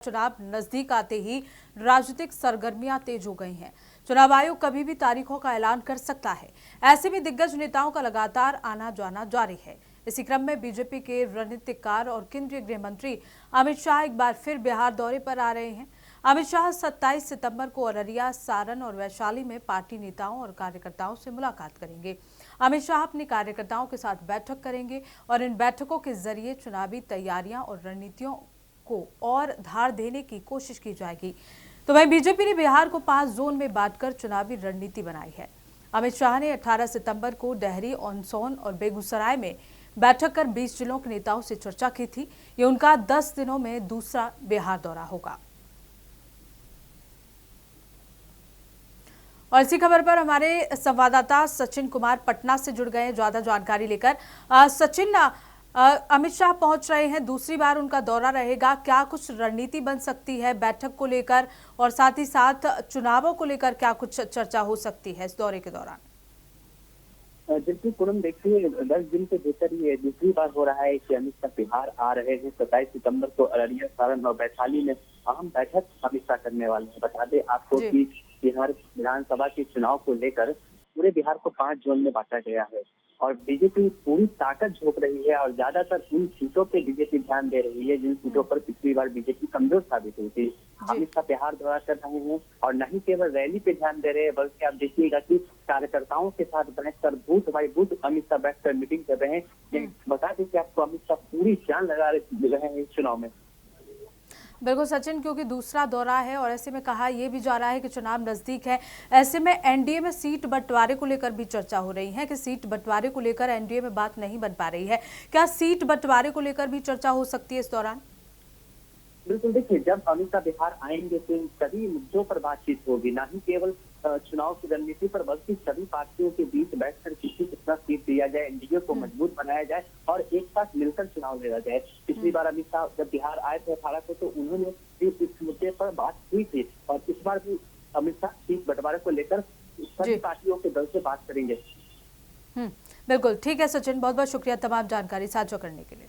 चुनाव नजदीक आते ही राजनीतिक सरगर्मियां तेज हो गई हैं। चुनाव आयोग कभी भी तारीखों का ऐलान कर सकता है। ऐसे में दिग्गज नेताओं का लगातार आना जाना जारी है। इसी क्रम में बीजेपी के रणनीतिकार और केंद्रीय गृह मंत्री अमित शाह एक बार फिर बिहार दौरे पर आ रहे हैं। अमित शाह 27 सितंबर को अररिया, सारण और वैशाली में पार्टी नेताओं और कार्यकर्ताओं से मुलाकात करेंगे। अमित शाह अपने कार्यकर्ताओं के साथ बैठक करेंगे और इन बैठकों के जरिए चुनावी तैयारियां और रणनीतियों को और धार देने की कोशिश की जाएगी। तो वहीं बीजेपी ने बिहार को 5 जोन में बांटकर चुनावी रणनीति बनाई है। अमित शाह ने 18 सितंबर को डेहरी, ऑनसोन और बेगूसराय में बैठक कर 20 जिलों के नेताओं से चर्चा की थी। ये उनका 10 दिनों में दूसरा बिहार दौरा होगा। और इसी खबर पर हमारे संवाददाता सचिन कुमार पटना से जुड़ गए हैं ज्यादा जानकारी लेकर। सचिन, अमित शाह पहुंच रहे हैं, दूसरी बार उनका दौरा रहेगा, क्या कुछ रणनीति बन सकती है बैठक को लेकर और साथ ही साथ चुनावों को लेकर क्या कुछ चर्चा हो सकती है इस दौरे के दौरान? जबकि पूनम देखिए 10 दिन के भीतर ये दूसरी बार हो रहा है कि अमित शाह बिहार आ रहे हैं। 27 सितंबर को अररिया, सारण और वैशाली में अहम बैठक अमित शाह करने वाले हैं। बता दें आपको कि बिहार विधानसभा के चुनाव को लेकर पूरे बिहार को 5 जोन में बांटा गया है और बीजेपी पूरी ताकत झोंक रही है और ज्यादातर उन सीटों पे बीजेपी ध्यान दे रही है जिन सीटों पर पिछली बार बीजेपी कमजोर साबित हुई थी। अमित शाह बिहार दौरा कर रहे हैं और न ही केवल रैली पे ध्यान दे रहे हैं बल्कि आप देखिएगा कि कार्यकर्ताओं के साथ बैठकर booth by booth Amit Shah बैठकर मीटिंग कर रहे हैं। बता दें कि आपको अमित शाह पूरी जान लगा रहे हैं इस चुनाव में। बिल्कुल सचिन, क्योंकि दूसरा दौरा है और ऐसे में कहा यह भी जा रहा है कि चुनाव नजदीक है। ऐसे में एनडीए में सीट बंटवारे को लेकर भी चर्चा हो रही है कि सीट बंटवारे को लेकर एनडीए में बात नहीं बन पा रही है। क्या सीट बंटवारे को लेकर भी चर्चा हो सकती है इस दौरान? बिल्कुल, देखिए जब अमित शाह बिहार आएंगे तो इन सभी मुद्दों पर बातचीत होगी, न ही केवल चुनाव की रणनीति पर बल्कि सभी पार्टियों के बीच बैठकर किसी कितना सीट दिया जाए, एनडीए को मजबूत बनाया जाए और एक साथ मिलकर चुनाव लड़ा जाए। पिछली बार अमित शाह जब बिहार आए थे 18 को तो उन्होंने इस मुद्दे पर बात की थी और इस बार भी अमित शाह सीट बंटवारे को लेकर सभी पार्टियों के दल से बात करेंगे। बिल्कुल ठीक है सचिन, बहुत बहुत शुक्रिया तमाम जानकारी साझा करने के लिए।